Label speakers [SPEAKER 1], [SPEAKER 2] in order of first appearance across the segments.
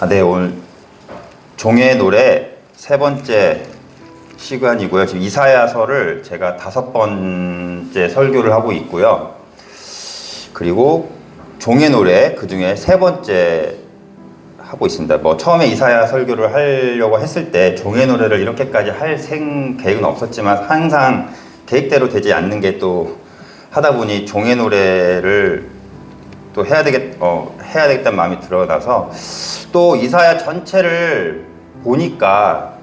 [SPEAKER 1] 네, 오늘 종의 노래 세 번째 시간이고요. 지금 이사야서를 제가 5번째 설교를 하고 있고요. 그리고 종의 노래 그 중에 세 번째 하고 있습니다. 뭐 처음에 이사야 설교를 하려고 했을 때 종의 노래를 이렇게까지 할 계획은 없었지만 항상 계획대로 되지 않는 게 또 하다 보니 종의 노래를 또 해야 되겠다는 마음이 드러나서 또 이사야 전체를 보니까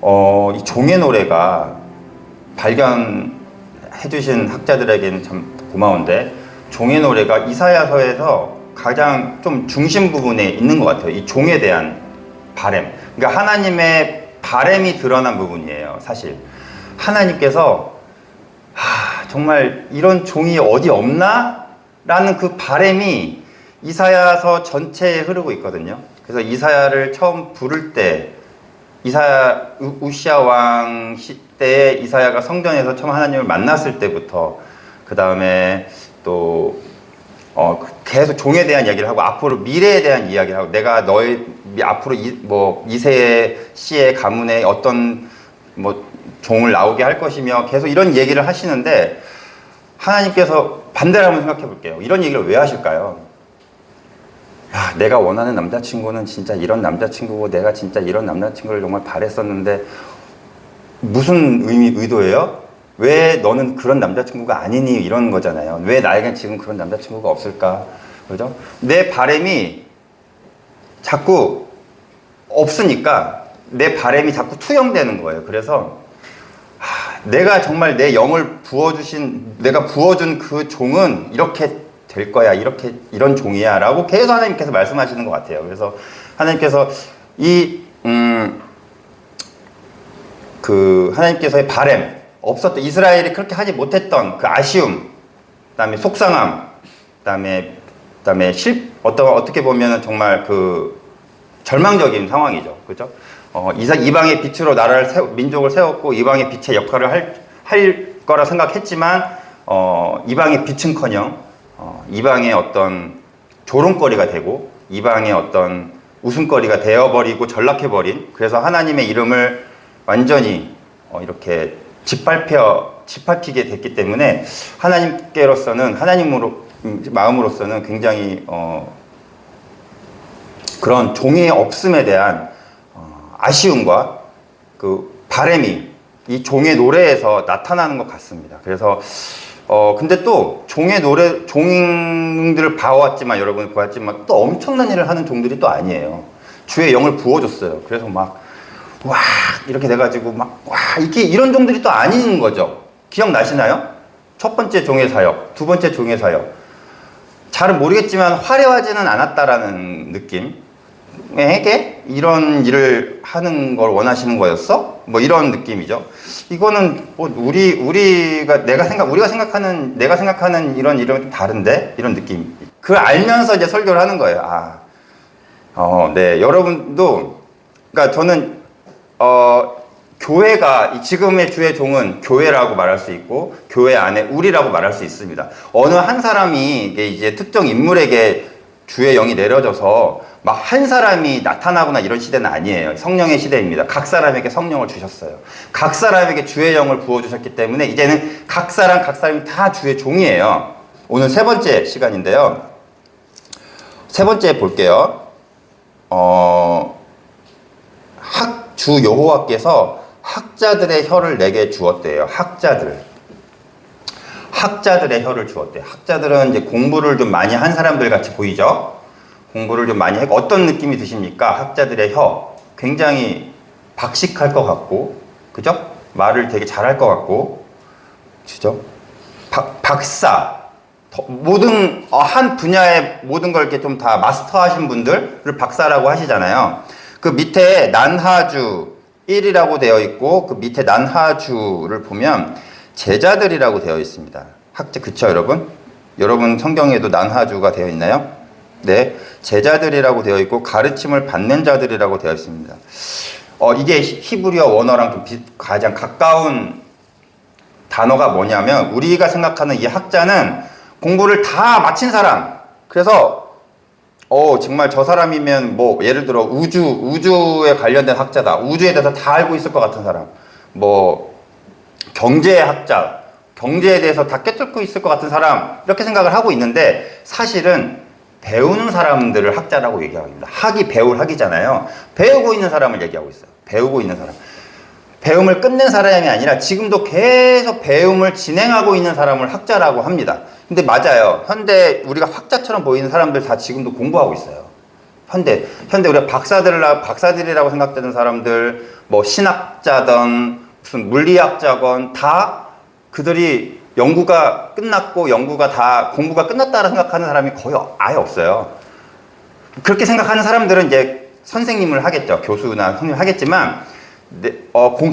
[SPEAKER 1] 이 종의 노래가 발견해 주신 학자들에게는 참 고마운데, 종의 노래가 이사야서에서 가장 좀 중심 부분에 있는 것 같아요. 이 종에 대한 바램, 그러니까 하나님의 바램이 드러난 부분이에요. 사실 하나님께서 정말 이런 종이 어디 없나? 라는 그 바램이 이사야서 전체에 흐르고 있거든요. 그래서 이사야를 처음 부를 때, 우시야 왕 시대에 이사야가 성전에서 처음 하나님을 만났을 때부터, 그 다음에 또 계속 종에 대한 이야기를 하고, 앞으로 미래에 대한 이야기를 하고, 내가 너의 앞으로 이세 씨의 가문에 어떤 종을 나오게 할 것이며, 계속 이런 얘기를 하시는데, 하나님께서 반대로 한번 생각해 볼게요. 이런 얘기를 왜 하실까요? 내가 원하는 남자친구는 진짜 이런 남자친구고, 내가 진짜 이런 남자친구를 정말 바랬었는데 무슨 의도예요? 왜 너는 그런 남자친구가 아니니? 이런 거잖아요. 왜 나에겐 지금 그런 남자친구가 없을까? 그죠? 내 바람이 자꾸 없으니까 내 바람이 자꾸 투영되는 거예요. 그래서 내가 정말 내 영을 내가 부어준 그 종은 이렇게 될 거야, 이런 종이야 라고 계속 하나님께서 말씀하시는 것 같아요. 그래서 하나님께서 하나님께서의 바램, 없었던, 이스라엘이 그렇게 하지 못했던 그 아쉬움, 그 다음에 속상함, 그 다음에 어떻게 보면 정말 그 절망적인 상황이죠. 그죠? 이방의 빛으로 민족을 세웠고, 이방의 빛의 역할을 할 거라 생각했지만, 이방의 빛은커녕, 이방의 어떤 조롱거리가 되고, 이방의 어떤 웃음거리가 되어버리고 전락해버린, 그래서 하나님의 이름을 완전히 이렇게 짓밟히게 됐기 때문에, 마음으로서는 굉장히 그런 종의 없음에 대한 아쉬움과 그 바램이 이 종의 노래에서 나타나는 것 같습니다. 그래서 근데 또 종들을 봐왔지만, 여러분이 보았지만 또 엄청난 일을 하는 종들이 또 아니에요. 주의 영을 부어줬어요. 그래서 이렇게 돼가지고 이런 종들이 또 아닌 거죠. 기억나시나요? 첫 번째 종의 사역, 두 번째 종의 사역. 잘은 모르겠지만 화려하지는 않았다라는 느낌. 에게 이런 일을 하는 걸 원하시는 거였어? 이런 느낌이죠. 이거는 우리가 생각하는 이런 일은 좀 다른데, 이런 느낌. 그걸 알면서 이제 설교를 하는 거예요. 네, 여러분도, 그러니까 저는 교회가, 지금의 주의 종은 교회라고 말할 수 있고, 교회 안에 우리라고 말할 수 있습니다. 어느 한 사람이 이제 특정 인물에게 주의 영이 내려져서 한 사람이 나타나거나 이런 시대는 아니에요. 성령의 시대입니다. 각 사람에게 성령을 주셨어요. 각 사람에게 주의 영을 부어주셨기 때문에 이제는 각 사람이 다 주의 종이에요. 오늘 세 번째 시간인데요. 세 번째 볼게요. 주 여호와께서 학자들의 혀를 내게 주었대요. 학자들의 혀를 주었대요. 학자들은 이제 공부를 좀 많이 한 사람들 같이 보이죠? 공부를 좀 많이 했고, 어떤 느낌이 드십니까? 학자들의 혀. 굉장히 박식할 것 같고, 그죠? 말을 되게 잘할 것 같고, 그죠? 박사. 한 분야의 모든 걸 이렇게 좀 다 마스터하신 분들을 박사라고 하시잖아요. 그 밑에 난하주 1이라고 되어 있고, 그 밑에 난하주를 보면 제자들이라고 되어 있습니다. 그쵸, 여러분? 여러분 성경에도 난하주가 되어 있나요? 네. 제자들이라고 되어 있고, 가르침을 받는 자들이라고 되어 있습니다. 이게 히브리어 원어랑 좀 가장 가까운 단어가 뭐냐면, 우리가 생각하는 이 학자는 공부를 다 마친 사람. 그래서 정말 저 사람이면 뭐 예를 들어 우주에 관련된 학자다. 우주에 대해서 다 알고 있을 것 같은 사람. 뭐 경제학자, 경제에 대해서 다 꿰뚫고 있을 것 같은 사람. 이렇게 생각을 하고 있는데 사실은 배우는 사람들을 학자라고 얘기하고 있습니다. 학이 배울 학이잖아요. 배우고 있는 사람을 얘기하고 있어요. 배우고 있는 사람. 배움을 끝낸 사람이 아니라 지금도 계속 배움을 진행하고 있는 사람을 학자라고 합니다. 근데 맞아요. 현대 우리가 학자처럼 보이는 사람들 다 지금도 공부하고 있어요. 현대 우리가 박사들이라고 생각되는 사람들, 뭐 신학자든 무슨 물리학자건 다 그들이 연구가 끝났고 공부가 끝났다고 생각하는 사람이 거의 아예 없어요. 그렇게 생각하는 사람들은 이제 선생님을 하겠죠. 교수나 선생님을 하겠지만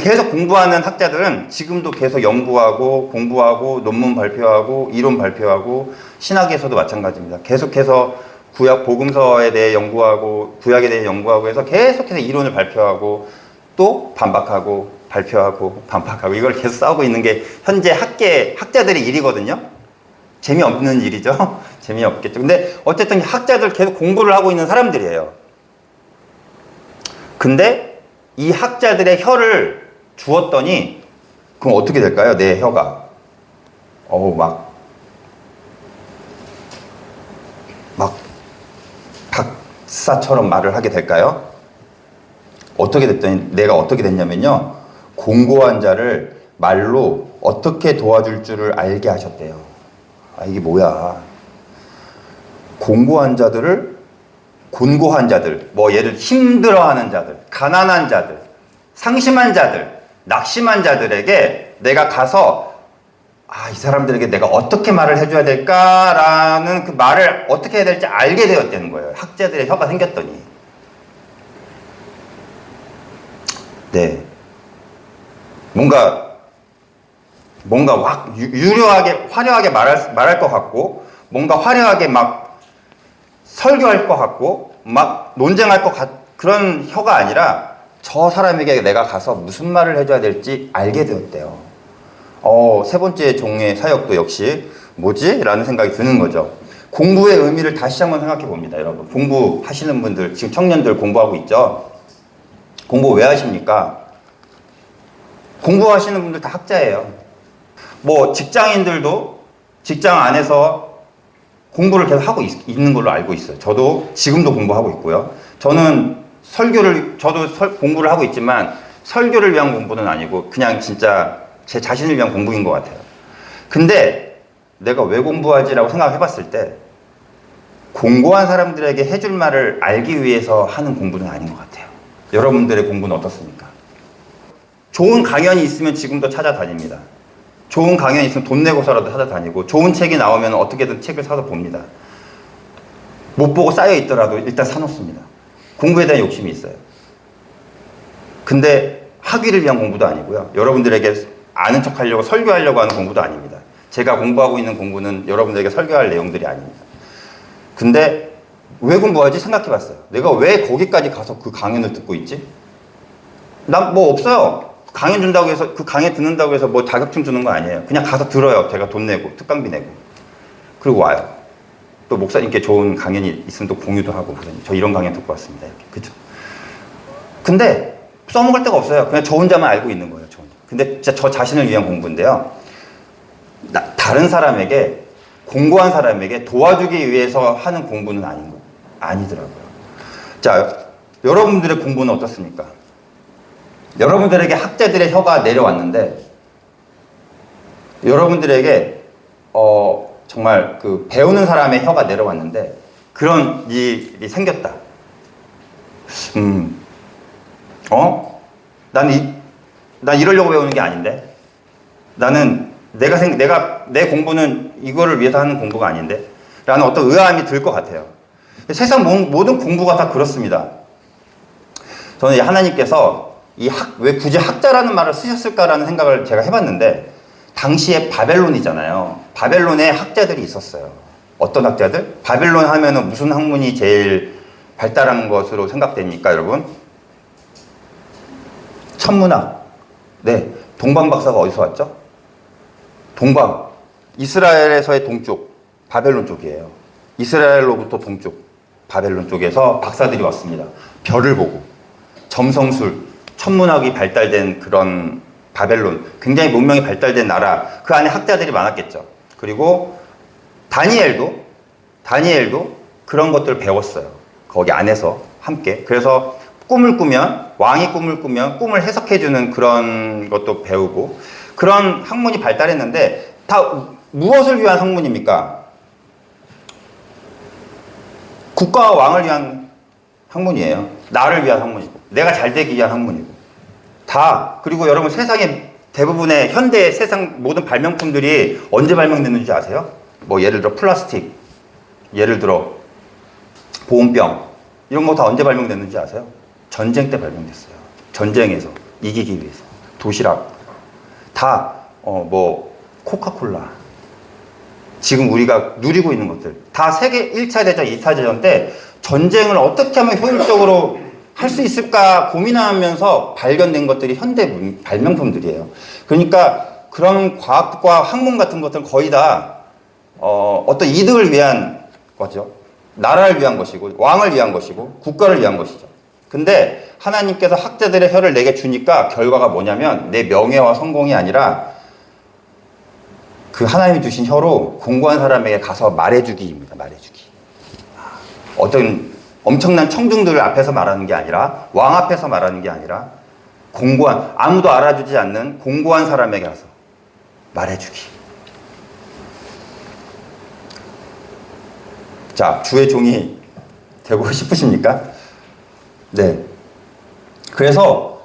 [SPEAKER 1] 계속 공부하는 학자들은 지금도 계속 연구하고 공부하고 논문 발표하고 이론 발표하고 신학에서도 마찬가지입니다. 계속해서 복음서에 대해 연구하고 구약에 대해 연구하고 해서 계속해서 이론을 발표하고 또 반박하고 발표하고 반박하고 이걸 계속 싸우고 있는 게 현재 학자들의 일이거든요. 재미없는 일이죠. 재미없겠죠. 근데 어쨌든 학자들 계속 공부를 하고 있는 사람들이에요. 근데 이 학자들의 혀를 주었더니 그럼 어떻게 될까요? 내 혀가 막 박사처럼 말을 하게 될까요? 내가 어떻게 됐냐면요, 공고한 자를 말로 어떻게 도와줄 줄을 알게 하셨대요. 이게 뭐야? 곤고한 자들, 뭐 예를 힘들어하는 자들, 가난한 자들, 상심한 자들, 낙심한 자들에게 내가 가서 이 사람들에게 내가 어떻게 말을 해줘야 될까라는 그 말을 어떻게 해야 될지 알게 되었다는 거예요. 학자들의 혀가 생겼더니. 네. 뭔가 화려하게 말할 것 같고, 뭔가 화려하게 막 설교할 것 같고, 막 논쟁할 것 그런 혀가 아니라 저 사람에게 내가 가서 무슨 말을 해줘야 될지 알게 되었대요. 세 번째 종의 사역도 역시 뭐지? 라는 생각이 드는 거죠. 공부의 의미를 다시 한번 생각해 봅니다, 여러분. 공부하시는 분들, 지금 청년들 공부하고 있죠? 공부 왜 하십니까? 공부하시는 분들 다 학자예요. 뭐 직장인들도 직장 안에서 공부를 계속 하고 있는 걸로 알고 있어요. 저도 지금도 공부하고 있고요. 저도 공부를 하고 있지만 설교를 위한 공부는 아니고 그냥 진짜 제 자신을 위한 공부인 것 같아요. 근데 내가 왜 공부하지라고 생각해 봤을 때 공고한 사람들에게 해줄 말을 알기 위해서 하는 공부는 아닌 것 같아요. 여러분들의 공부는 어떻습니까? 좋은 강연이 있으면 지금도 찾아다닙니다. 좋은 강연이 있으면 돈 내고서라도 찾아다니고, 좋은 책이 나오면 어떻게든 책을 사서 봅니다. 못 보고 쌓여 있더라도 일단 사놓습니다. 공부에 대한 욕심이 있어요. 근데 학위를 위한 공부도 아니고요. 여러분들에게 아는 척 하려고 설교하려고 하는 공부도 아닙니다. 제가 공부하고 있는 공부는 여러분들에게 설교할 내용들이 아닙니다. 근데 왜 공부하지? 생각해 봤어요. 내가 왜 거기까지 가서 그 강연을 듣고 있지? 난 뭐 없어요. 강연 준다고 해서, 그 강의 듣는다고 해서 뭐 자격증 주는 거 아니에요. 그냥 가서 들어요. 제가 돈 내고, 특강비 내고. 그리고 와요. 또 목사님께 좋은 강연이 있으면 또 공유도 하고, 저 이런 강연 듣고 왔습니다. 이렇게. 그죠? 근데 써먹을 데가 없어요. 그냥 저 혼자만 알고 있는 거예요. 근데 진짜 저 자신을 위한 공부인데요. 다른 사람에게, 공고한 사람에게 도와주기 위해서 하는 공부는 아니더라고요. 자, 여러분들의 공부는 어떻습니까? 여러분들에게 학자들의 혀가 내려왔는데, 여러분들에게 정말 그 배우는 사람의 혀가 내려왔는데 그런 일이 생겼다. 난 이러려고 배우는 게 아닌데, 나는 내 공부는 이거를 위해서 하는 공부가 아닌데 라는 어떤 의아함이 들 것 같아요. 세상 모든 공부가 다 그렇습니다. 저는 하나님께서 왜 굳이 학자라는 말을 쓰셨을까라는 생각을 제가 해봤는데, 당시에 바벨론이잖아요. 바벨론에 학자들이 있었어요. 어떤 학자들? 바벨론 하면은 무슨 학문이 제일 발달한 것으로 생각됩니까, 여러분? 천문학. 네. 동방박사가 어디서 왔죠? 이스라엘에서의 동쪽, 바벨론 쪽이에요. 이스라엘로부터 동쪽, 바벨론 쪽에서 박사들이 왔습니다. 별을 보고 점성술, 천문학이 발달된 그런 바벨론, 굉장히 문명이 발달된 나라, 그 안에 학자들이 많았겠죠. 그리고 다니엘도 그런 것들을 배웠어요. 거기 안에서 함께. 그래서 왕이 꿈을 꾸면 꿈을 해석해주는 그런 것도 배우고, 그런 학문이 발달했는데 다 무엇을 위한 학문입니까? 국가와 왕을 위한 학문이에요. 나를 위한 학문이고, 내가 잘 되기 위한 학문이고. 다. 그리고 여러분, 세상의 대부분의 현대 세상 모든 발명품들이 언제 발명됐는지 아세요? 뭐 예를 들어 플라스틱, 예를 들어 보온병, 이런 거 다 언제 발명됐는지 아세요? 전쟁 때 발명됐어요. 전쟁에서 이기기 위해서. 도시락 다 뭐 코카콜라, 지금 우리가 누리고 있는 것들 다 세계 1차 대전, 2차 대전 때 전쟁을 어떻게 하면 효율적으로 할 수 있을까 고민하면서 발견된 것들이 현대 발명품들이에요. 그러니까 그런 과학과 학문 같은 것들은 거의 다 어떤 이득을 위한 거죠. 나라를 위한 것이고, 왕을 위한 것이고, 국가를 위한 것이죠. 근데 하나님께서 학자들의 혀를 내게 주니까 결과가 뭐냐면 내 명예와 성공이 아니라 그 하나님이 주신 혀로 공부한 사람에게 가서 말해주기입니다. 말해주기. 어떤 엄청난 청중들 앞에서 말하는 게 아니라, 왕 앞에서 말하는 게 아니라, 공고한, 아무도 알아주지 않는 공고한 사람에게 가서 말해주기. 자, 주의 종이 되고 싶으십니까? 네. 그래서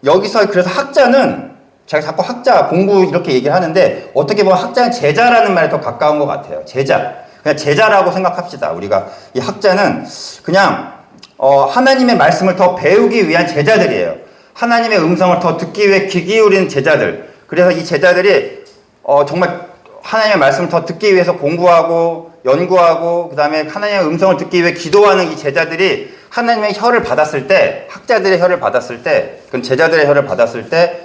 [SPEAKER 1] 여기서 그래서 학자는, 제가 자꾸 학자 공부 이렇게 얘기를 하는데 어떻게 보면 학자는 제자라는 말에 더 가까운 것 같아요. 제자. 그냥 제자라고 생각합시다. 우리가 이 학자는 그냥 하나님의 말씀을 더 배우기 위한 제자들이에요. 하나님의 음성을 더 듣기 위해 귀 기울이는 제자들. 그래서 이 제자들이 정말 하나님의 말씀을 더 듣기 위해서 공부하고 연구하고, 그 다음에 하나님의 음성을 듣기 위해 기도하는 이 제자들이 하나님의 혀를 받았을 때, 학자들의 혀를 받았을 때, 그 제자들의 혀를 받았을 때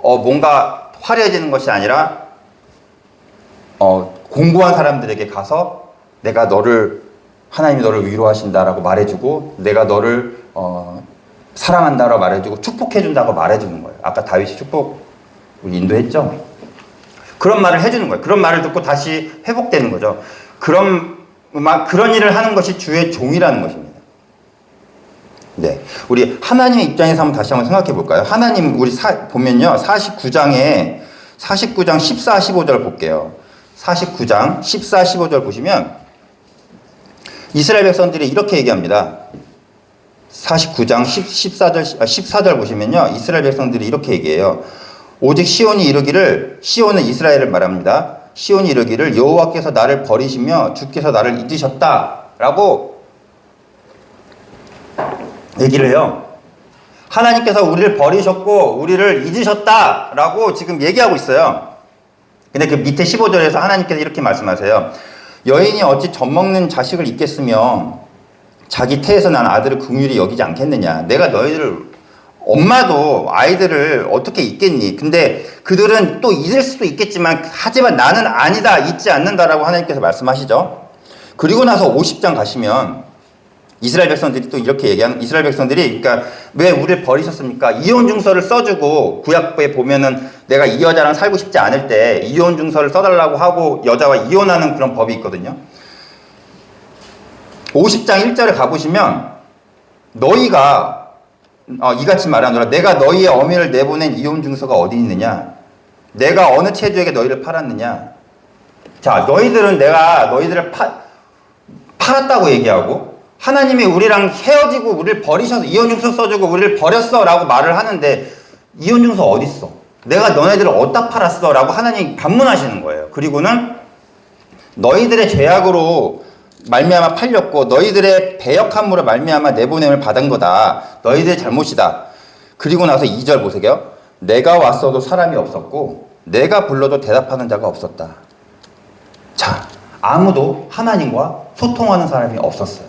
[SPEAKER 1] 뭔가 화려해지는 것이 아니라 공부한 사람들에게 가서 하나님이 너를 위로하신다라고 말해주고, 내가 너를 사랑한다라고 말해주고, 축복해준다고 말해주는 거예요. 아까 다윗이 축복 인도했죠? 그런 말을 해주는 거예요. 그런 말을 듣고 다시 회복되는 거죠. 그런 일을 하는 것이 주의 종이라는 것입니다. 네. 우리 하나님의 입장에서 다시 한번 생각해 볼까요? 하나님, 보면요. 49장 14, 15절 볼게요. 49장 14, 15절 보시면 이스라엘 백성들이 이렇게 얘기합니다. 49장 14절 보시면요. 이스라엘 백성들이 이렇게 얘기해요. 오직 시온이 이르기를, 시온은 이스라엘을 말합니다. 시온이 이르기를 여호와께서 나를 버리시며 주께서 나를 잊으셨다라고 얘기를 해요. 하나님께서 우리를 버리셨고 우리를 잊으셨다라고 지금 얘기하고 있어요. 근데 그 밑에 15절에서 하나님께서 이렇게 말씀하세요. 여인이 어찌 젖먹는 자식을 잊겠으며 자기 태에서 난 아들을 긍휼히 여기지 않겠느냐. 내가 너희들을, 엄마도 아이들을 어떻게 잊겠니? 근데 그들은 또 잊을 수도 있겠지만 하지만 나는 아니다, 잊지 않는다라고 하나님께서 말씀하시죠. 그리고 나서 50장 가시면 이스라엘 백성들이 또 이렇게 얘기하는, 이스라엘 백성들이 그러니까 왜 우리를 버리셨습니까? 이혼 증서를 써주고, 구약부에 보면은 내가 이 여자랑 살고 싶지 않을 때 이혼 증서를 써달라고 하고 여자와 이혼하는 그런 법이 있거든요. 50장 1절에 가보시면 너희가 이같이 말하노라. 내가 너희의 어미를 내보낸 이혼 증서가 어디 있느냐? 내가 어느 체주에게 너희를 팔았느냐? 자, 너희들은 내가 너희들을 팔았다고 얘기하고, 하나님이 우리랑 헤어지고 우리를 버리셔서 이혼 증서 써주고 우리를 버렸어 라고 말을 하는데, 이혼 증서 어디 있어? 내가 너네들을 어디다 팔았어? 라고 하나님이 반문하시는 거예요. 그리고는 너희들의 죄악으로 말미암아 팔렸고 너희들의 배역함으로 말미암아 내보냄을 받은 거다. 너희들의 잘못이다. 그리고 나서 2절 보세요. 내가 왔어도 사람이 없었고 내가 불러도 대답하는 자가 없었다. 자, 아무도 하나님과 소통하는 사람이 없었어요.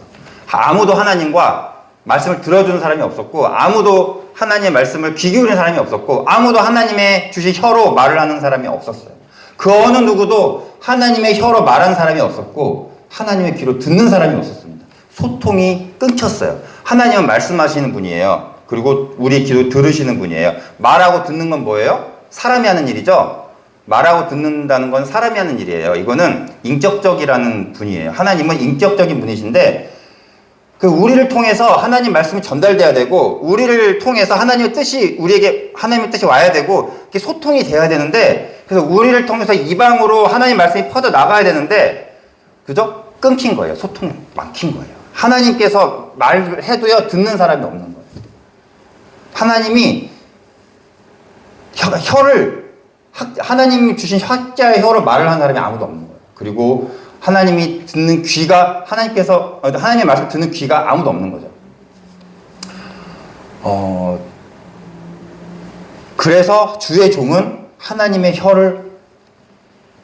[SPEAKER 1] 아무도 하나님과 말씀을 들어주는 사람이 없었고, 아무도 하나님의 말씀을 귀 기울이는 사람이 없었고, 아무도 하나님의 주신 혀로 말을 하는 사람이 없었어요. 그 어느 누구도 하나님의 혀로 말하는 사람이 없었고, 하나님의 귀로 듣는 사람이 없었습니다. 소통이 끊겼어요. 하나님은 말씀하시는 분이에요. 그리고 우리 기도 들으시는 분이에요. 말하고 듣는 건 뭐예요? 사람이 하는 일이죠. 말하고 듣는다는 건 사람이 하는 일이에요. 이거는 인격적이라는 분이에요. 하나님은 인격적인 분이신데 그 우리를 통해서 하나님 말씀이 전달돼야 되고 우리를 통해서 하나님의 뜻이 우리에게 하나님의 뜻이 와야 되고 이게 소통이 돼야 되는데 그래서 우리를 통해서 이방으로 하나님 말씀이 퍼져 나가야 되는데 그죠? 끊긴 거예요. 소통이 막힌 거예요. 하나님께서 말을 해도요 듣는 사람이 없는 거예요. 하나님이 하나님이 주신 학자의 혀로 말을 하는 사람이 아무도 없는 거예요. 그리고 하나님이 듣는 귀가 하나님의 말씀 듣는 귀가 아무도 없는 거죠. 그래서 주의 종은 하나님의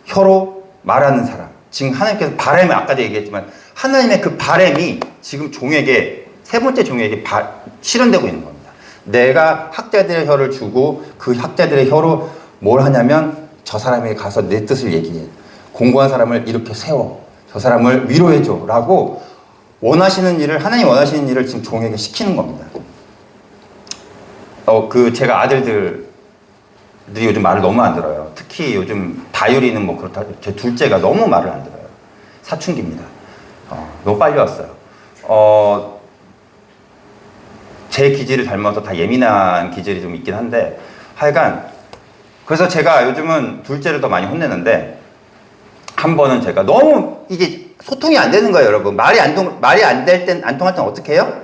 [SPEAKER 1] 혀로 말하는 사람. 지금 하나님께서 바람이 아까도 얘기했지만 하나님의 그 바람이 지금 종에게 세 번째 종에게 실현되고 있는 겁니다. 내가 학자들의 혀를 주고 그 학자들의 혀로 뭘 하냐면 저 사람에게 가서 내 뜻을 얘기해. 공고한 사람을 이렇게 세워. 저 사람을 위로해줘. 라고 하나님 원하시는 일을 지금 종에게 시키는 겁니다. 제가 아들들이 요즘 말을 너무 안 들어요. 특히 요즘 다율이는 뭐 그렇다. 제 둘째가 너무 말을 안 들어요. 사춘기입니다. 너무 빨리 왔어요. 제 기질을 닮아서 다 예민한 기질이 좀 있긴 한데 하여간 그래서 제가 요즘은 둘째를 더 많이 혼내는데 한 번은 제가 너무 이게 소통이 안 되는 거예요, 여러분. 말이 안 될 땐 안 통할 땐 어떻게 해요?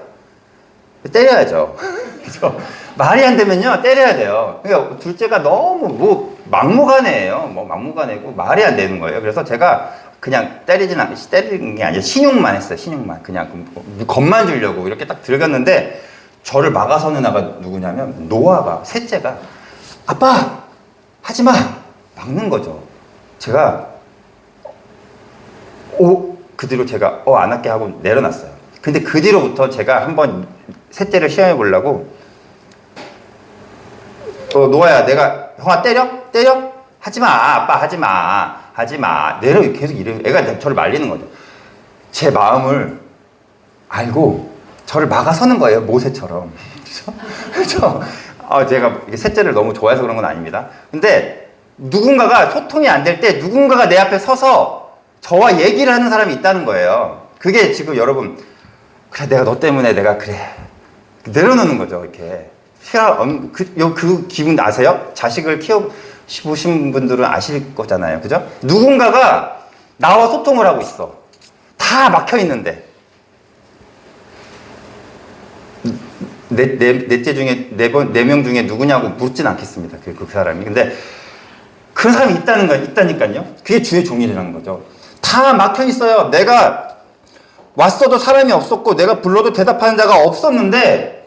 [SPEAKER 1] 때려야죠. 그래서 말이 안 되면요 때려야 돼요. 그러니까 둘째가 너무 막무가내예요. 막무가내고 말이 안 되는 거예요. 그래서 제가 그냥 때리는 게 아니라 신용만 했어요. 신용만 그냥 겁만 주려고 이렇게 딱 들어갔는데 저를 막아서는 애가 누구냐면 노아가 셋째가 아빠 하지마 막는 거죠. 제가 그 뒤로 제가 안 할게 하고 내려놨어요. 근데 그 뒤로부터 제가 한번 셋째를 시험해 보려고 노아야 내가 형아 때려 하지마 아빠 하지마 내려 계속 이러면 애가 저를 말리는 거죠. 제 마음을 알고 저를 막아서는 거예요. 모세처럼. 그렇죠? 제가 셋째를 너무 좋아해서 그런 건 아닙니다. 근데 누군가가 소통이 안 될 때 누군가가 내 앞에 서서 저와 얘기를 하는 사람이 있다는 거예요. 그게 지금 여러분 그래 내가 너 때문에 내가 그래 내려놓는 거죠. 이렇게 그 기분 아세요? 자식을 키워보신 분들은 아실 거잖아요. 그죠? 누군가가 나와 소통을 하고 있어. 다 막혀 있는데 넷째 중에 네 명 중에 누구냐고 묻진 않겠습니다. 그 사람이. 근데 그런 사람이 있다니까요. 그게 주의 종이라는 거죠. 다 막혀 있어요. 내가 왔어도 사람이 없었고 내가 불러도 대답하는 자가 없었는데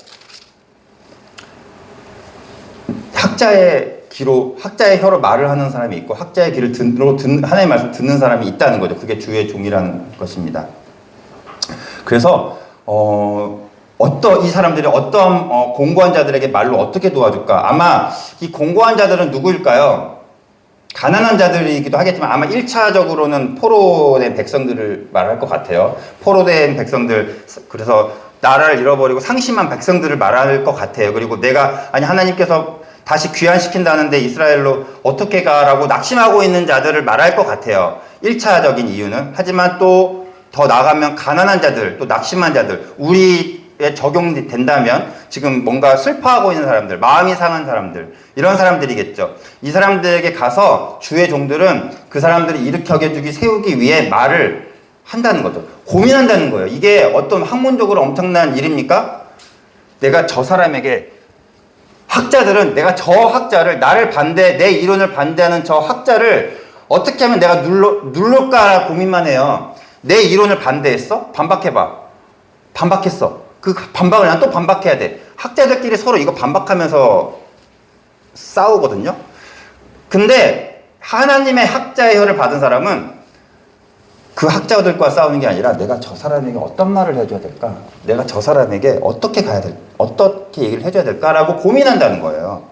[SPEAKER 1] 학자의 혀로 말을 하는 사람이 있고 학자의 귀로 하나님의 말씀 듣는 사람이 있다는 거죠. 그게 주의 종이라는 것입니다. 그래서 이 사람들이 어떤 공고한 자들에게 말로 어떻게 도와줄까? 아마 이 공고한 자들은 누구일까요? 가난한 자들이기도 하겠지만 아마 1차적으로는 포로된 백성들을 말할 것 같아요. 포로된 백성들, 그래서 나라를 잃어버리고 상심한 백성들을 말할 것 같아요. 그리고 하나님께서 다시 귀환시킨다는데 이스라엘로 어떻게 가라고 낙심하고 있는 자들을 말할 것 같아요. 1차적인 이유는. 하지만 또 더 나가면 가난한 자들, 또 낙심한 자들, 우리에 적용된다면 지금 뭔가 슬퍼하고 있는 사람들, 마음이 상한 사람들, 이런 사람들이겠죠. 이 사람들에게 가서 주의 종들은 그 사람들을 일으켜주기 세우기 위해 말을 한다는 거죠. 고민한다는 거예요. 이게 어떤 학문적으로 엄청난 일입니까? 내가 저 사람에게 학자들은 내가 저 학자를 내 이론을 반대하는 저 학자를 어떻게 하면 내가 누를까 고민만 해요. 내 이론을 반대했어? 반박해봐. 반박했어. 그 반박을 난 또 반박해야 돼. 학자들끼리 서로 이거 반박하면서 싸우거든요. 근데 하나님의 학자의 혀를 받은 사람은 그 학자들과 싸우는 게 아니라 내가 저 사람에게 어떤 말을 해줘야 될까? 내가 저 사람에게 어떻게 얘기를 해줘야 될까라고 고민한다는 거예요.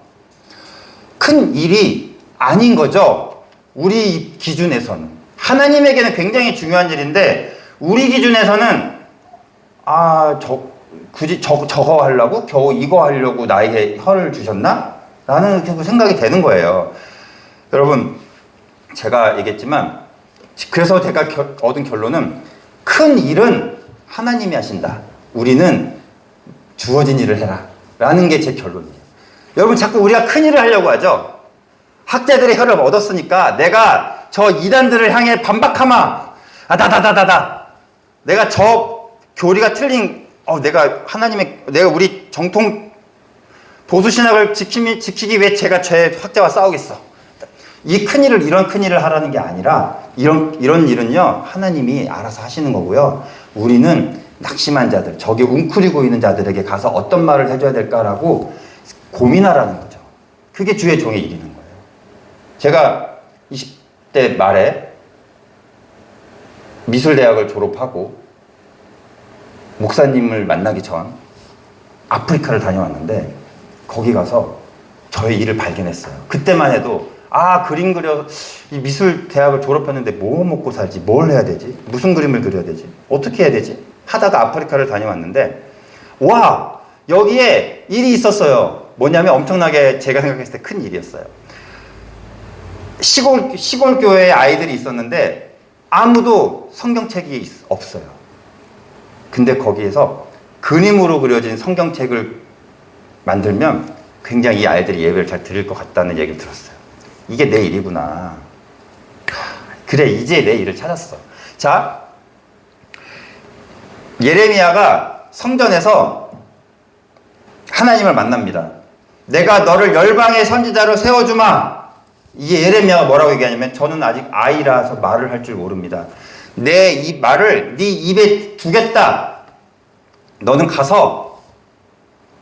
[SPEAKER 1] 큰 일이 아닌 거죠. 우리 기준에서는. 하나님에게는 굉장히 중요한 일인데 우리 기준에서는 굳이 저거 하려고? 겨우 이거 하려고 나에게 혀를 주셨나? 라는 생각이 되는 거예요. 여러분, 제가 얘기했지만 그래서 제가 얻은 결론은 큰 일은 하나님이 하신다. 우리는 주어진 일을 해라. 라는 게 제 결론이에요. 여러분, 자꾸 우리가 큰 일을 하려고 하죠. 학자들의 혀를 얻었으니까 내가 저 이단들을 향해 반박하마. 다다다다다. 내가 저 교리가 틀린, 내가 우리 정통 보수신학을 지키기 위해 제가 제 학자와 싸우겠어. 이런 큰 일을 하라는 게 아니라, 이런 일은요, 하나님이 알아서 하시는 거고요. 우리는 낙심한 자들, 저기 웅크리고 있는 자들에게 가서 어떤 말을 해줘야 될까라고 고민하라는 거죠. 그게 주의 종의 일이는 거예요. 제가 20대 말에 미술대학을 졸업하고 목사님을 만나기 전 아프리카를 다녀왔는데 거기 가서 저의 일을 발견했어요. 그때만 해도 그림 그려, 이 미술대학을 졸업했는데 뭐 먹고 살지? 뭘 해야 되지? 무슨 그림을 그려야 되지? 어떻게 해야 되지? 하다가 아프리카를 다녀왔는데 와! 여기에 일이 있었어요. 뭐냐면 엄청나게 제가 생각했을 때 큰 일이었어요. 시골 교회에 아이들이 있었는데 아무도 성경책이 없어요. 근데 거기에서 그림으로 그려진 성경책을 만들면 굉장히 이 아이들이 예배를 잘 드릴 것 같다는 얘기를 들었어요. 이게 내 일이구나. 그래, 이제 내 일을 찾았어. 자, 예레미야가 성전에서 하나님을 만납니다. 내가 너를 열방의 선지자로 세워주마. 이게 예레미야가 뭐라고 얘기하냐면, 저는 아직 아이라서 말을 할 줄 모릅니다. 내 이 말을 네 입에 두겠다. 너는 가서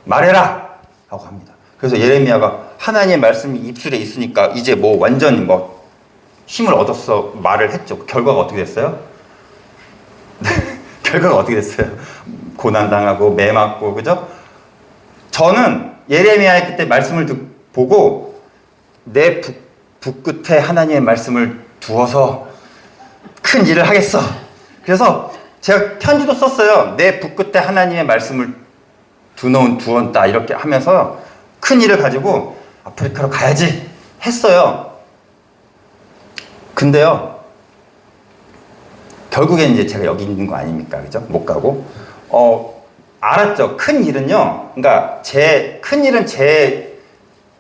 [SPEAKER 1] 말해라. 라고 합니다. 그래서 예레미야가 하나님의 말씀이 입술에 있으니까 이제 완전히 힘을 얻어서 말을 했죠. 결과가 어떻게 됐어요? 결과가 어떻게 됐어요? 고난당하고 매 맞고, 그죠? 저는 예레미야의 그때 말씀을 보고 내 붓끝에 하나님의 말씀을 두어서 큰 일을 하겠어. 그래서 제가 편지도 썼어요. 내 붓끝에 하나님의 말씀을 두었다 이렇게 하면서 큰 일을 가지고 아프리카로 가야지 했어요. 근데요, 결국엔 이제 제가 여기 있는 거 아닙니까? 그죠? 못 가고. 알았죠. 큰 일은요, 그러니까 큰 일은 제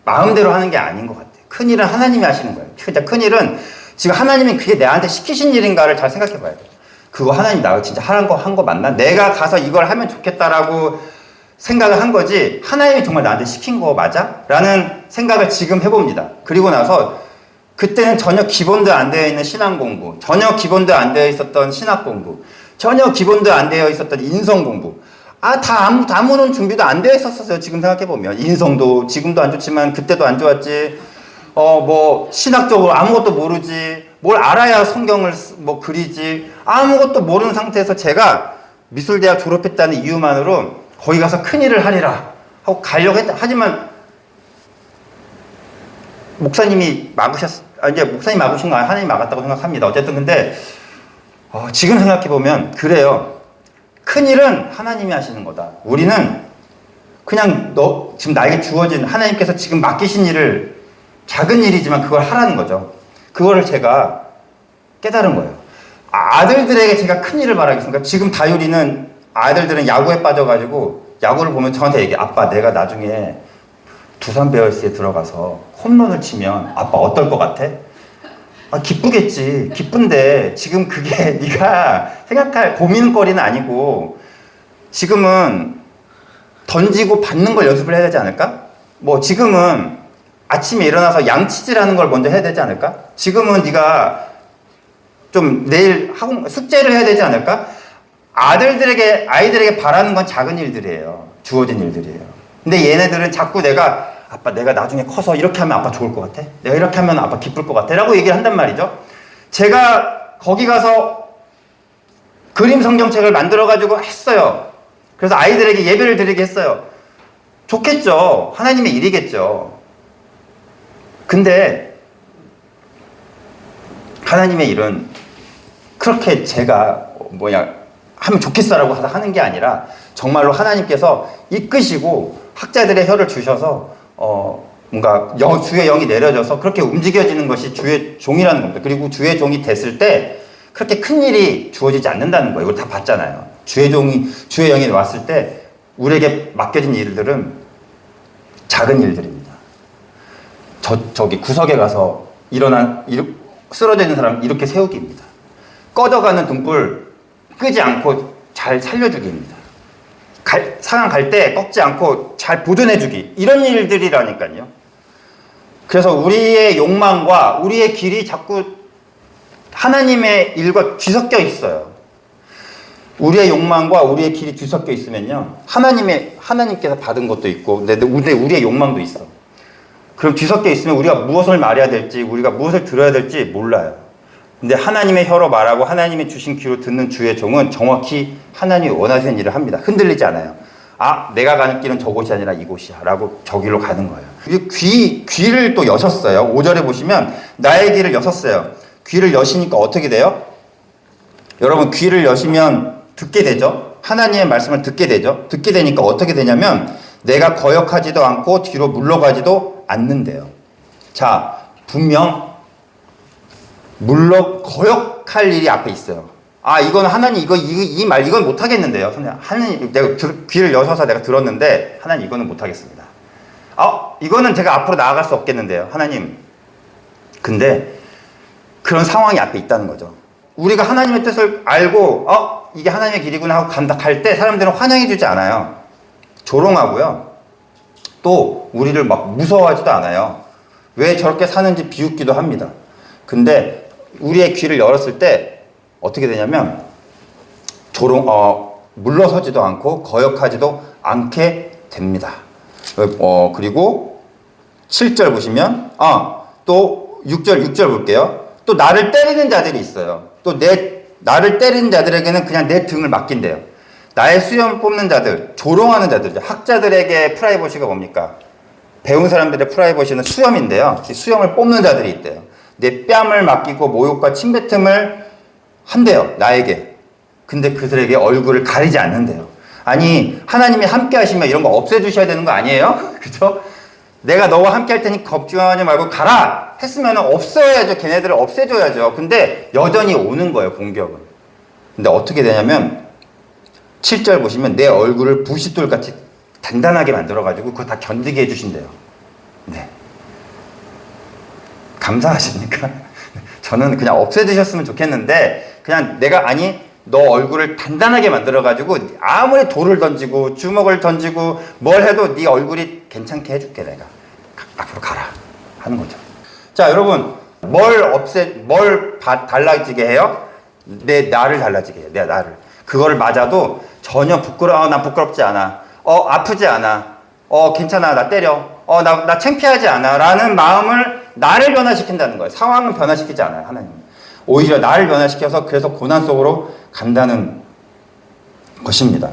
[SPEAKER 1] 마음대로 하는 게 아닌 것 같아요. 큰 일은 하나님이 하시는 거예요. 진짜 큰 일은 지금 하나님이 그게 내한테 시키신 일인가를 잘 생각해 봐야 돼요. 그거 하나님 나가 진짜 한 거 맞나? 내가 가서 이걸 하면 좋겠다라고 생각을 한 거지, 하나님이 정말 나한테 시킨 거 맞아? 라는 생각을 지금 해봅니다. 그리고 나서 그때는 전혀 기본도 안 되어 있는 신앙 공부, 전혀 기본도 안 되어 있었던 신학 공부, 전혀 기본도 안 되어 있었던 인성 공부, 아무런 준비도 안 되어 있었어요. 지금 생각해보면. 인성도 지금도 안 좋지만 그때도 안 좋았지. 신학적으로 아무것도 모르지. 뭘 알아야 성경을 그리지. 아무것도 모르는 상태에서 제가 미술대학 졸업했다는 이유만으로 거기 가서 큰일을 하리라 하고 가려고 했다. 하지만 목사님이 이제 목사님 막으신 거 아니에요? 하나님이 막았다고 생각합니다. 어쨌든 근데 지금 생각해보면 그래요. 큰일은 하나님이 하시는 거다. 우리는 그냥 지금 나에게 주어진, 하나님께서 지금 맡기신 일을, 작은 일이지만 그걸 하라는 거죠. 그거를 제가 깨달은 거예요. 아들들에게 제가 큰일을 바라겠습니까? 지금 다율이는, 아들들은 야구에 빠져가지고 야구를 보면 저한테 얘기해. 아빠, 내가 나중에 두산 베어스에 들어가서 홈런을 치면 아빠 어떨 것 같아? 기쁘겠지. 기쁜데 지금 그게 네가 생각할 고민거리는 아니고, 지금은 던지고 받는 걸 연습을 해야 되지 않을까? 지금은 아침에 일어나서 양치질하는 걸 먼저 해야 되지 않을까? 지금은 네가 좀 내일 숙제를 해야 되지 않을까? 아이들에게 바라는 건 작은 일들이에요. 주어진 일들이에요. 근데 얘네들은 자꾸 아빠, 내가 나중에 커서 이렇게 하면 아빠 좋을 것 같아? 내가 이렇게 하면 아빠 기쁠 것 같아? 라고 얘기를 한단 말이죠. 제가 거기 가서 그림 성경책을 만들어가지고 했어요. 그래서 아이들에게 예배를 드리게 했어요. 좋겠죠. 하나님의 일이겠죠. 근데 하나님의 일은 그렇게 제가 하면 좋겠어라고 하는 게 아니라 정말로 하나님께서 이끄시고 학자들의 혀를 주셔서 뭔가 주의 영이 내려져서 그렇게 움직여지는 것이 주의 종이라는 겁니다. 그리고 주의 종이 됐을 때 그렇게 큰 일이 주어지지 않는다는 거예요. 이걸 다 봤잖아요. 주의 영이 왔을 때 우리에게 맡겨진 일들은 작은 일들입니다. 저기 구석에 가서 쓰러져 있는 사람 이렇게 세우기입니다. 꺼져가는 등불 끄지 않고 잘 살려주기입니다. 상황 갈 때 꺾지 않고 잘 보존해주기, 이런 일들이라니까요. 그래서 우리의 욕망과 우리의 길이 자꾸 하나님의 일과 뒤섞여 있어요. 우리의 욕망과 우리의 길이 뒤섞여 있으면요, 하나님께서 받은 것도 있고, 근데 우리의 욕망도 있어. 그럼 뒤섞여 있으면 우리가 무엇을 말해야 될지, 우리가 무엇을 들어야 될지 몰라요. 근데 하나님의 혀로 말하고 하나님의 주신 귀로 듣는 주의 종은 정확히 하나님이 원하시는 일을 합니다. 흔들리지 않아요. 내가 가는 길은 저곳이 아니라 이곳이야 라고 저길로 가는 거예요. 귀를 또 여셨어요. 5절에 보시면 나의 귀를 여셨어요. 귀를 여시니까 어떻게 돼요? 여러분, 귀를 여시면 듣게 되죠. 하나님의 말씀을 듣게 되죠. 듣게 되니까 어떻게 되냐면 내가 거역하지도 않고 뒤로 물러가지도 않는데요. 자, 분명 거역할 일이 앞에 있어요. 이건 하나님, 이건 못하겠는데요. 하나님, 내가 귀를 여셔서 내가 들었는데, 하나님, 이거는 못하겠습니다. 이거는 제가 앞으로 나아갈 수 없겠는데요. 하나님. 근데, 그런 상황이 앞에 있다는 거죠. 우리가 하나님의 뜻을 알고, 이게 하나님의 길이구나 하고 갈 때 사람들은 환영해주지 않아요. 조롱하고요. 또, 우리를 막 무서워하지도 않아요. 왜 저렇게 사는지 비웃기도 합니다. 근데, 우리의 귀를 열었을 때, 어떻게 되냐면 물러서지도 않고 거역하지도 않게 됩니다. 그리고 7절 보시면 또 6절 볼게요. 또 나를 때리는 자들이 있어요. 또 나를 때리는 자들에게는 그냥 내 등을 맡긴대요. 나의 수염을 뽑는 자들, 조롱하는 자들이죠. 학자들에게 프라이버시가 뭡니까? 배운 사람들의 프라이버시는 수염인데요. 수염을 뽑는 자들이 있대요. 내 뺨을 맡기고 모욕과 침뱉음을 한대요, 나에게. 근데 그들에게 얼굴을 가리지 않는데요. 아니, 하나님이 함께 하시면 이런 거 없애주셔야 되는 거 아니에요? 그죠? 내가 너와 함께 할 테니 걱정하지 말고 가라! 했으면 없어야죠. 걔네들을 없애줘야죠. 근데 여전히 오는 거예요, 공격은. 근데 어떻게 되냐면 7절 보시면 내 얼굴을 부싯돌같이 단단하게 만들어가지고 그거 다 견디게 해주신대요. 네. 감사하십니까? 저는 그냥 없애주셨으면 좋겠는데, 그냥 너 얼굴을 단단하게 만들어가지고 아무리 돌을 던지고 주먹을 던지고 뭘 해도 네 얼굴이 괜찮게 해줄게, 내가. 앞으로 가라 하는 거죠. 자, 여러분, 뭘 달라지게 해요? 나를 달라지게 해요. 내 나를. 그거를 맞아도 전혀 난 부끄럽지 않아. 아프지 않아. 괜찮아. 나 때려. 나 창피하지 않아. 라는 마음을 나를 변화시킨다는 거예요. 상황은 변화시키지 않아요, 하나님. 오히려 나를 변화시켜서 그래서 고난 속으로 간다는 것입니다.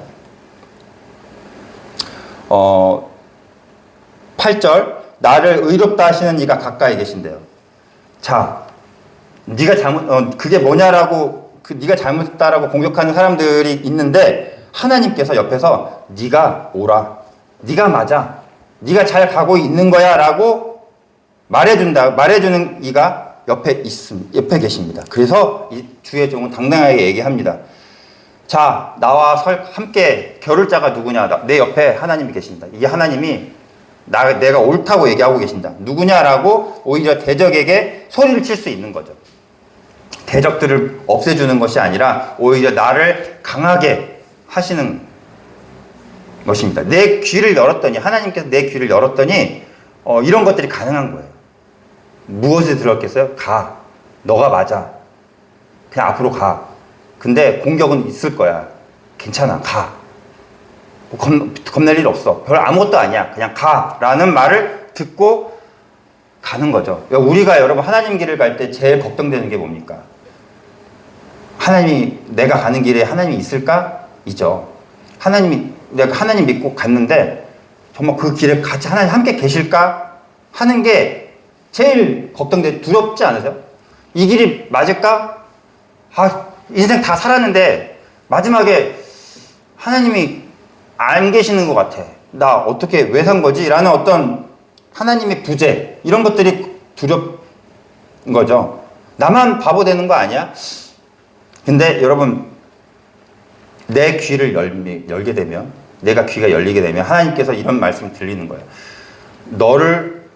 [SPEAKER 1] 8절, 나를 의롭다 하시는 이가 가까이 계신대요. 자, 그게 뭐냐라고, 네가 잘못했다라고 공격하는 사람들이 있는데, 하나님께서 옆에서 네가 오라. 네가 맞아. 네가 잘 가고 있는 거야 라고 말해주는 이가 옆에 계십니다. 그래서 이 주의 종은 당당하게 얘기합니다. 자, 나와 함께 겨룰 자가 누구냐? 내 옆에 하나님이 계신다. 이 하나님이 내가 옳다고 얘기하고 계신다. 누구냐라고 오히려 대적에게 소리를 칠 수 있는 거죠. 대적들을 없애주는 것이 아니라 오히려 나를 강하게 하시는 것입니다. 내 귀를 열었더니, 하나님께서 내 귀를 열었더니 이런 것들이 가능한 거예요. 무엇을 들었겠어요? 가. 너가 맞아. 그냥 앞으로 가. 근데 공격은 있을 거야. 괜찮아. 가. 겁낼 일 없어. 별 아무것도 아니야. 그냥 가. 라는 말을 듣고 가는 거죠. 우리가 여러분 하나님 길을 갈 때 제일 걱정되는 게 뭡니까? 내가 가는 길에 하나님이 있을까? 이죠. 내가 하나님 믿고 갔는데 정말 그 길에 같이 하나님 함께 계실까? 하는 게 제일 두렵지 않으세요? 이 길이 맞을까? 인생 다 살았는데 마지막에 하나님이 안 계시는 것 같아. 나 어떻게 왜 산 거지? 라는 어떤 하나님의 부재, 이런 것들이 두렵은 거죠. 나만 바보 되는 거 아니야? 근데 여러분, 내 귀를 열게 되면, 내가 귀가 열리게 되면 하나님께서 이런 말씀을 들리는 거예요.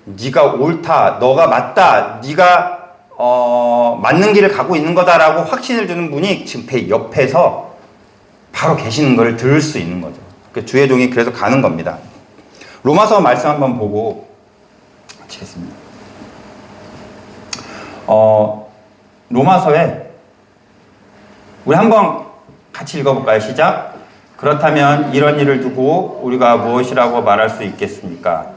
[SPEAKER 1] 네가 옳다, 너가 맞다, 네가 맞는 길을 가고 있는 거다라고 확신을 주는 분이 지금 배 옆에서 바로 계시는 걸 들을 수 있는 거죠. 주의 종이 그래서 가는 겁니다. 로마서 말씀 한번 보고 마치겠습니다. 로마서에 우리 한번 같이 읽어볼까요? 시작. 그렇다면 이런 일을 두고 우리가 무엇이라고 말할 수 있겠습니까?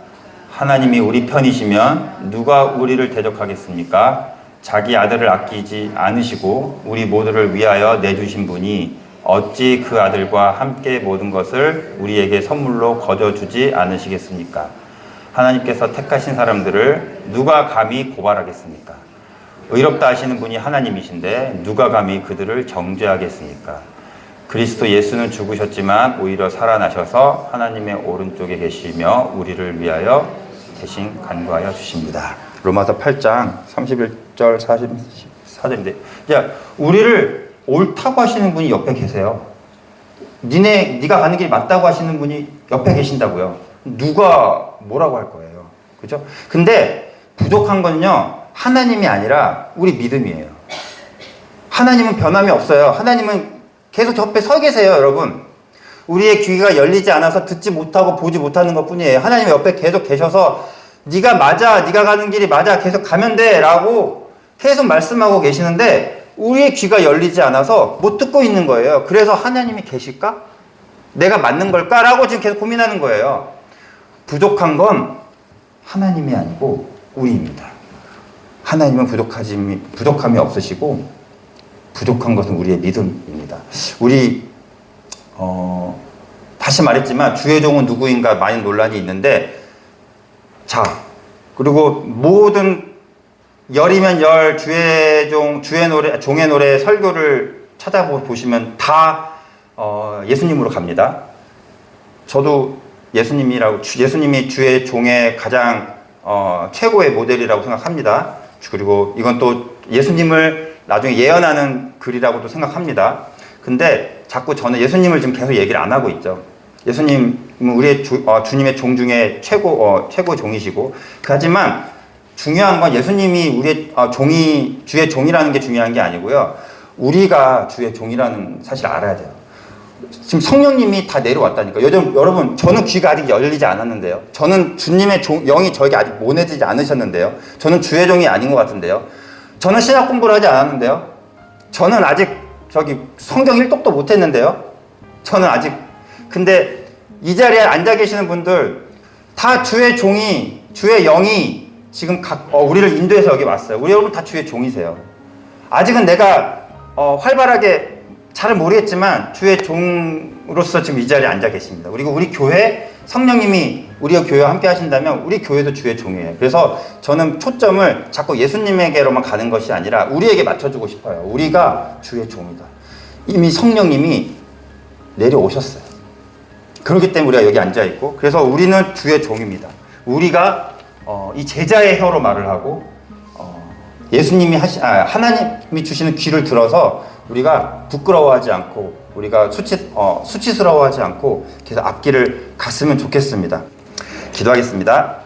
[SPEAKER 1] 하나님이 우리 편이시면 누가 우리를 대적하겠습니까? 자기 아들을 아끼지 않으시고 우리 모두를 위하여 내주신 분이 어찌 그 아들과 함께 모든 것을 우리에게 선물로 거저주지 않으시겠습니까? 하나님께서 택하신 사람들을 누가 감히 고발하겠습니까? 의롭다 하시는 분이 하나님이신데 누가 감히 그들을 정죄하겠습니까? 그리스도 예수는 죽으셨지만 오히려 살아나셔서 하나님의 오른쪽에 계시며 우리를 위하여 대신 간구하여 주십니다. 로마서 8장 31절 44절인데, 야, 우리를 옳다고 하시는 분이 옆에 계세요. 네가 가는 길이 맞다고 하시는 분이 옆에 계신다고요. 누가 뭐라고 할 거예요. 그죠? 근데 부족한 건요, 하나님이 아니라 우리 믿음이에요. 하나님은 변함이 없어요. 하나님은 계속 옆에 서 계세요, 여러분. 우리의 귀가 열리지 않아서 듣지 못하고 보지 못하는 것 뿐이에요. 하나님 옆에 계속 계셔서 네가 맞아, 네가 가는 길이 맞아, 계속 가면 돼 라고 계속 말씀하고 계시는데 우리의 귀가 열리지 않아서 못 듣고 있는 거예요. 그래서 하나님이 계실까? 내가 맞는 걸까? 라고 지금 계속 고민하는 거예요. 부족한 건 하나님이 아니고 우리입니다. 하나님은 부족함이 없으시고 부족한 것은 우리의 믿음입니다. 우리 다시 말했지만 주의 종은 누구인가 많은 논란이 있는데, 자, 그리고 모든 열이면 열 주의 종의 노래 설교를 찾아보시면 다 예수님으로 갑니다. 저도 예수님이 주의 종의 가장 최고의 모델이라고 생각합니다. 그리고 이건 또 예수님을 나중에 예언하는 글이라고도 생각합니다. 근데 자꾸 저는 예수님을 지금 계속 얘기를 안 하고 있죠. 예수님은 우리의 주님의 종 중에 최고 종이시고, 하지만 중요한 건 예수님이 우리의 주의 종이라는 게 중요한 게 아니고요. 우리가 주의 종이라는 사실을 알아야 돼요. 지금 성령님이 다 내려왔다니까. 여러분, 저는 귀가 아직 열리지 않았는데요. 저는 주님의 영이 저에게 아직 보내지지 않으셨는데요. 저는 주의 종이 아닌 것 같은데요. 저는 신학 공부를 하지 않았는데요. 저는 아직 성경 1독도 못 했는데요. 저는 아직. 근데 이 자리에 앉아 계시는 분들 다 주의 영이 지금 우리를 인도해서 여기 왔어요. 우리 여러분 다 주의 종이세요. 아직은 내가 활발하게 잘은 모르겠지만 주의 종으로서 지금 이 자리에 앉아 계십니다. 그리고 우리 교회 성령님이 우리가 교회와 함께 하신다면 우리 교회도 주의 종이에요. 그래서 저는 초점을 자꾸 예수님에게로만 가는 것이 아니라 우리에게 맞춰주고 싶어요. 우리가 주의 종이다. 이미 성령님이 내려오셨어요. 그렇기 때문에 우리가 여기 앉아 있고, 그래서 우리는 주의 종입니다. 우리가 이 제자의 혀로 말을 하고 하나님이 주시는 귀를 들어서 우리가 부끄러워하지 않고 우리가 수치스러워하지 않고 계속 앞길을 갔으면 좋겠습니다. 기도하겠습니다.